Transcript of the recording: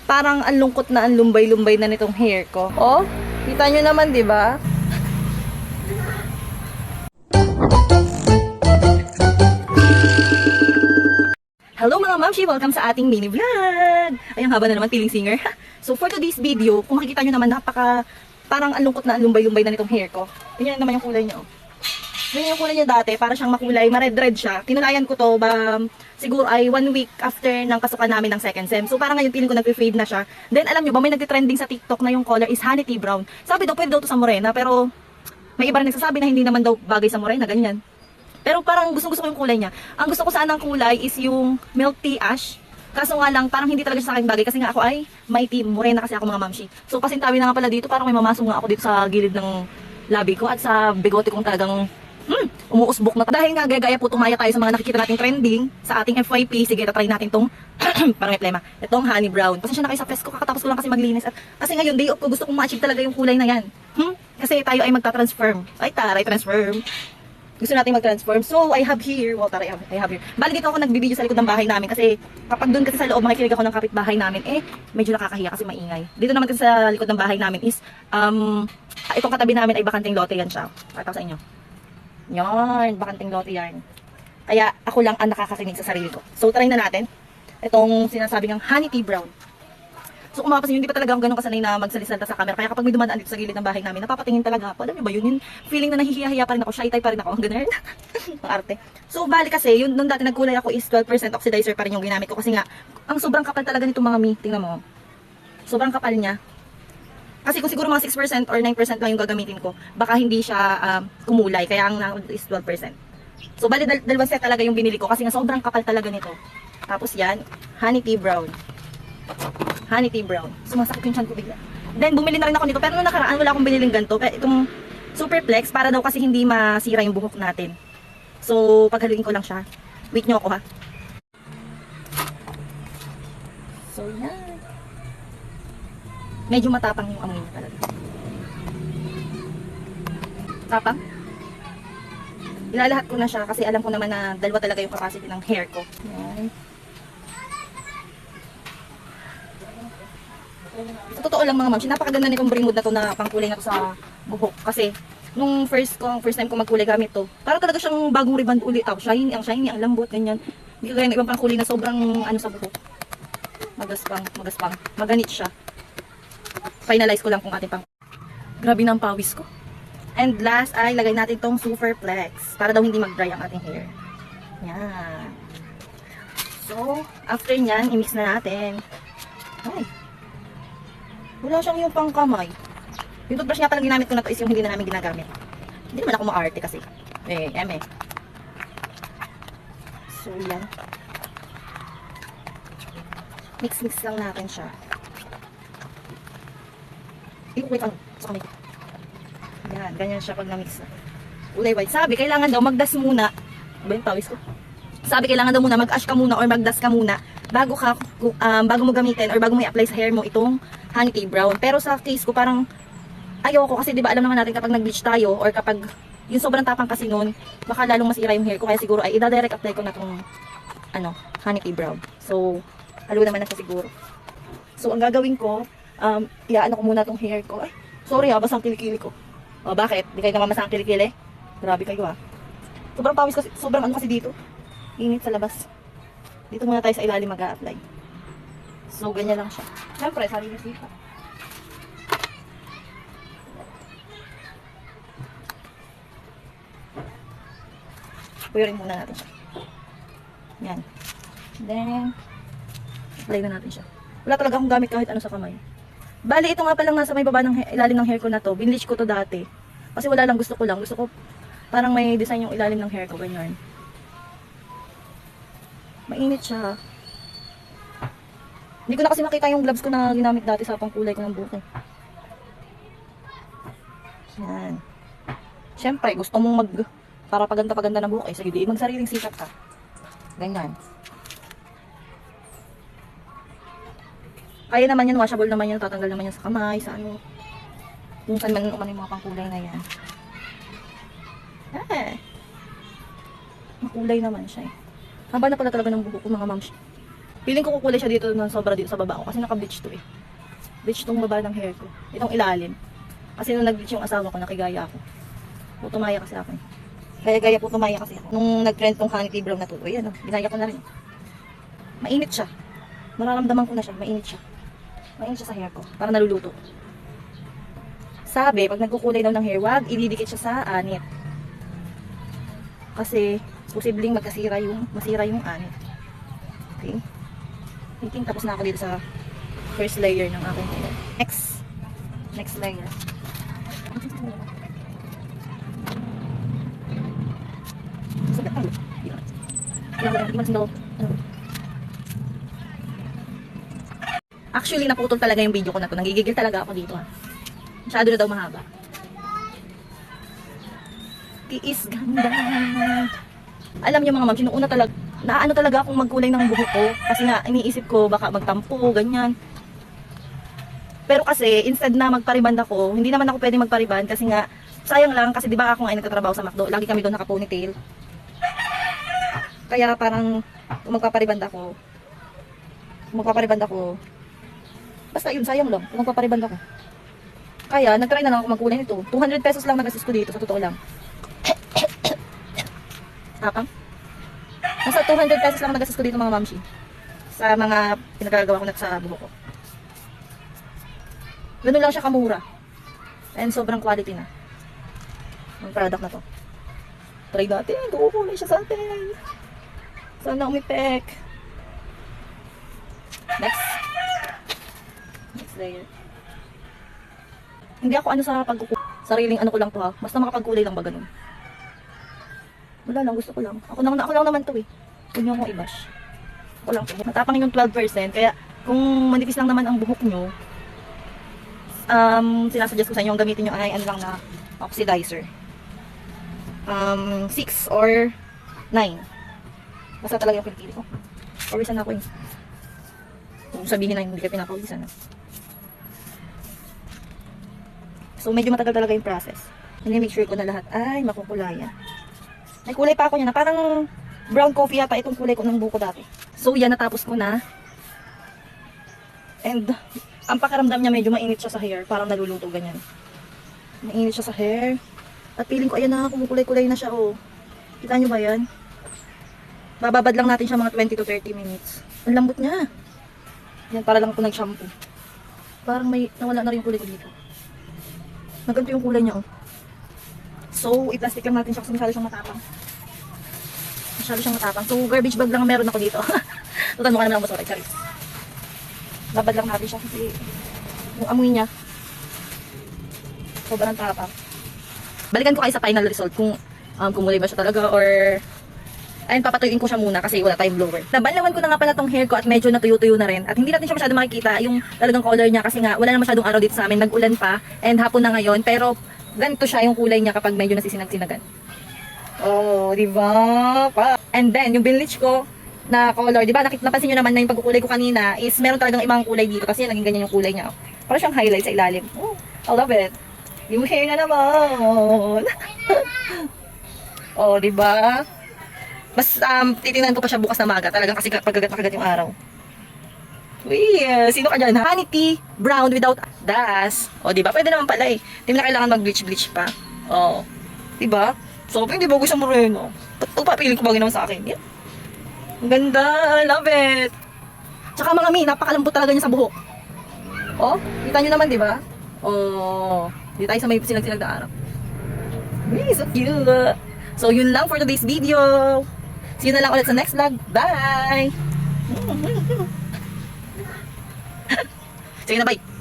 Parang ang lungkot na ang lumbay-lumbay na nitong hair ko. Oh, kita nyo naman, di ba? Hello mga mamshi! Welcome sa ating mini vlog! Ay, ang haba na naman, feeling singer. So for today's video, kung makikita nyo naman, parang ang lungkot na ang lumbay-lumbay na nitong hair ko. Tingnan naman yung kulay niya, oh. Ganyan yung kulay niya dati, para siyang makulay, ma-red-red siya. Kinulayan ko to siguro ay 1 week after ng pasukan namin ng second sem. So parang ngayon feeling ko nag-fade na siya. Then alam nyo ba, may nagtitrending sa TikTok na yung color is honey tea brown. Sabi daw, pwede daw to sa morena, pero may iba rin nagsasabi na hindi naman daw bagay sa morena, ganyan. Pero parang gustong-gusto ko yung kulay niya. Ang gusto ko sana ng kulay is yung milk tea ash. Kaso nga lang, parang hindi talaga siya sa akin bagay kasi nga ako ay may tea, morena kasi ako mga mamshi. So pasintabi na nga pala dito, parang may mamasong nga ako dito sa gilid ng labi ko at sa bigote kong talagang umuusbok na. Dahil nga gaya po tumaya tayo sa mga nakikita nating trending sa ating FYP. Sige, try natin tong parang may plema. Itong honey brown. Pasensya na kayo sa fest ko, kakatapos ko lang kasi maglinis. At kasi ngayon day off ko, gusto kong ma-achieve talaga yung kulay na yan. Kasi tayo ay magta-transform. Ay taray, transform. Gusto natin mag-transform. So, I have here, well, taray, I have here. Bali dito ako nagbibideo sa likod ng bahay namin kasi kapag doon kasi sa loob makikinig ako ng kapitbahay namin, medyo nakakahiya kasi maingay. Dito naman kasi sa likod ng bahay namin is, itong katabi namin ay bakanting lote yan siya. Pakita ko sa inyo. Yan, bakanting lote yan. Kaya ako lang ang nakakakinig sa sarili ko. So, try na natin itong sinasabi ng honey tea brown. So, kung mapapansin, hindi pa talaga ako ganun kasanay na magsalita sa camera. Kaya kapag may dumadaan dito sa gilid ng bahay namin, napapatingin talaga ako. Alam niyo ba yun? Yung feeling na nahihiya-hiya pa rin ako, shy type pa rin ako. Ganun. Ang arte. So, bali kasi, yun nung dati nagkulay ako is 12% oxidizer pa rin yung ginamit ko. Kasi nga, ang sobrang kapal talaga nito mga mi. Tingnan mo. Sobrang kapal niya. Kasi kung siguro mga 6% or 9% lang yung gagamitin ko, baka hindi siya kumulay. Kaya ang is 12%. So, bali dalawang set talaga yung binili ko kasi nga sobrang kapal talaga nito. Tapos yan, honey tea brown. Honey tea brown. Sumasakit yung tiyan ko bigla. Then, bumili na rin ako nito. Pero nung nakaraan, wala akong biniling ganito. Itong Superflex, para daw kasi hindi masira yung buhok natin. So, paghaluin ko lang siya. Wait nyo ako ha. So, yan. Medyo matapang yung amoy niya talaga. Tapang. Ilalahat ko na siya kasi alam ko naman na dalawa talaga yung capacity ng hair ko. Yan. Sa totoo lang mga mamsi, napakaganda nitong Brimwood na to na pangkulay na to sa buhok. Kasi, nung first time ko magkulay gamit to, parang talaga siyang bagong reband ulit. Shiny, ang lambot, ganyan. Hindi kagaya ng ibang pangkulay na sobrang ano sa buhok. Magaspang. Maganit siya. Finalize ko lang kung ating pang. Grabe na ang pawis ko. And last ay lagay natin tong Superflex para daw hindi mag-dry ang ating hair. Yan. So, after nyan, i-mix na natin. Ay. Wala siyang yung pangkamay. Yung toothbrush nga palang ginamit ko na to is yung hindi na namin ginagamit. Hindi naman ako maarte kasi. So, yan. Mix lang natin siya. Wait, sa kamay ko. Yan, ganyan siya pag na-mix na. Kulay white. Sabi, kailangan daw magdas muna. Ba yung pawis ko? Sabi, kailangan daw muna mag-ash ka muna or magdas ka muna bago mo gamitin or bago mo i-apply sa hair mo itong honey tea brown. Pero sa case ko, parang ayoko kasi 'di ba alam naman natin kapag nag-bleach tayo or kapag yung sobrang tapang kasi noon, baka lalong masira yung hair ko. Kaya siguro ay i-direct apply ko na tong honey tea brown. So, halo naman na siya siguro. So, ang gagawin ko, iaano ko muna tong hair ko. Ay, sorry basang kilikili ko. O, bakit? Di kayo namamasa ang kilikili? Grabe kayo Sobrang pawis kasi, sobrang kasi dito. Init sa labas. Dito muna tayo sa ilalim mag-a-apply. So, ganyan lang siya. Siyempre, sarili siya. Puyorin muna natin siya. Yan. Then, apply na natin siya. Wala talaga akong gamit kahit ano sa kamay. Bali, ito nga palang nasa may baba ng ilalim ng hair ko na to. Binleach ko to dati. Kasi wala lang, gusto ko parang may design yung ilalim ng hair ko. Ganyan. Mainit siya. Hindi ko na kasi makita yung gloves ko na ginamit dati sa pangkulay ko ng buhok. Yan. Siyempre, gusto mong para paganda-paganda na buhok. Sige, di magsariling sikap ka. Ganyan. Kaya naman yan, washable naman yan, tatanggal naman yan sa kamay, sa ano. Kung saan man yung mga pangkulay na yan. Makulay naman siya Haba na pala talaga ng buhok ko mga mams. Feeling ko kukulay siya dito ng sobra dito sa baba ko kasi naka-bleach to eh. Bleach tong baba ng hair ko. Itong ilalim. Kasi nung nag-bleach yung asawa ko, nakigaya ako. Putumaya kasi ako eh. Gaya-gaya putumaya kasi ako. Nung nag-trend tong honey tea brown na to, ayan oh, ginaya ko na rin. Mainit siya. Nararamdaman ko na siya, mainit siya. Mainit siya sa hair ko, para naluluto. Sabi, pag nagkukulay daw ng hair, wag ididikit siya sa anit. Kasi, posibleng masira yung anit. Okay? I think tapos na ako dito sa first layer ng aking hair. Next layer. Actually, naputol talaga yung video ko na to. Nagigigil talaga ako dito ha. Masyado na daw mahaba. Tiis ganda. Alam niyo mga ma'am, sinuuna talaga, naano talaga akong magkulay ng buhok ko. Kasi nga, iniisip ko, baka magtampo, ganyan. Pero kasi, instead na magpariband ako, hindi naman ako pwede magpariband kasi nga, sayang lang kasi di ba ako nga ay nagtatrabaho sa McDo, lagi kami doon naka-ponytail. Kaya parang, kung magpapariband ako, basta yun, sayang lang, kung magpapariband ako. Kaya, nagtry na lang ako magkulay nito. 200 pesos lang nagastos ko dito, sa totoo lang. Tapang? Nasa 200 pesos lang nagastos ko dito mga mamshi. Sa mga pinagagawa ko na sa buhok ko. Ganun lang siya kamura. And sobrang quality na. Ang product na to. Try natin. Kukulay siya sa atin. Sana umipek. Next layer. Hindi ako ano sa pagkukulay. Sariling ano ko lang to ha. Basta makapagkulay lang ba ganun. Wala lang, gusto ko lang. Ako lang naman to eh. Huwag niyo akong i-bash. Ako lang to. Matapang yung 12%. Kaya kung manipis lang naman ang buhok nyo, sinasuggest ko sa inyo ang gamitin nyo ay ano lang na oxidizer. 6 or 9. Basta talaga yung pinipili ko. Pawisan ako eh. Kung sabihin na hindi ka pinapawisan. So medyo matagal talaga yung process. Hindi make sure ko na lahat ay makukulayan. May kulay pa ako niya na parang brown coffee yata itong kulay ko ng buko dati. So yan, natapos ko na. And ang pakiramdam niya medyo mainit siya sa hair. Parang naluluto ganyan. Mainit siya sa hair. At feeling ko ayan na, kumukulay-kulay na siya oh. Kita nyo ba yan? Bababad lang natin siya mga 20 to 30 minutes. Ang lambot niya. Yan, para lang ako nag-shampoo. Parang may nawala na rin yung kulay ko dito. Naganto yung kulay niya oh. So, i-plastic lang natin siya kasi masyado siyang matapang. So, garbage bag lang meron ako dito. Tutan mo ka naman ang basura. Charis. Babad lang natin siya kasi yung amoy niya. Sobrang tapang. Balikan ko kayo sa final result kung kumulay ba siya talaga or ayun, papatuyuin ko siya muna kasi wala tayong blower. Nabanlawan ko na nga pala tong hair ko at medyo natuyo-tuyo na rin. At hindi natin siya masyado makikita yung talagang color niya kasi nga wala na masyadong araw dito sa amin. Nag-ulan pa and hapon na ngayon. Pero ganito siya yung kulay niya kapag medyo nasisinag-sinagan. Oh, di ba? And then, yung binleach ko na color, di ba? Napansin nyo naman na yung pagkukulay ko kanina is meron talagang ibang kulay dito kasi naging ganyan yung kulay niya. Parang siyang highlight sa ilalim. Oh, I love it. Yung hair na naman. Oh, di ba? Mas titingnan ko pa siya bukas na maga. Talagang kasi pagkagat na kagat yung araw. Uy, sino ka dyan? Honey tea brown without dust. O, diba? Pwede naman pala eh. Hindi mo na kailangan mag-bleach pa. O, diba? So, hindi ba gusto mo rin, no? Papiling ko bagay naman sa akin. Yeah. Ang ganda. Love it. Tsaka mga mi, napakalambot talaga niya sa buhok. O, kita nyo naman, diba? O, di tayo sa may sinag-sinag na araw. Uy, so cute. So, yun lang for today's video. See you na lang ulit sa next vlog. Bye! Sige na, bye!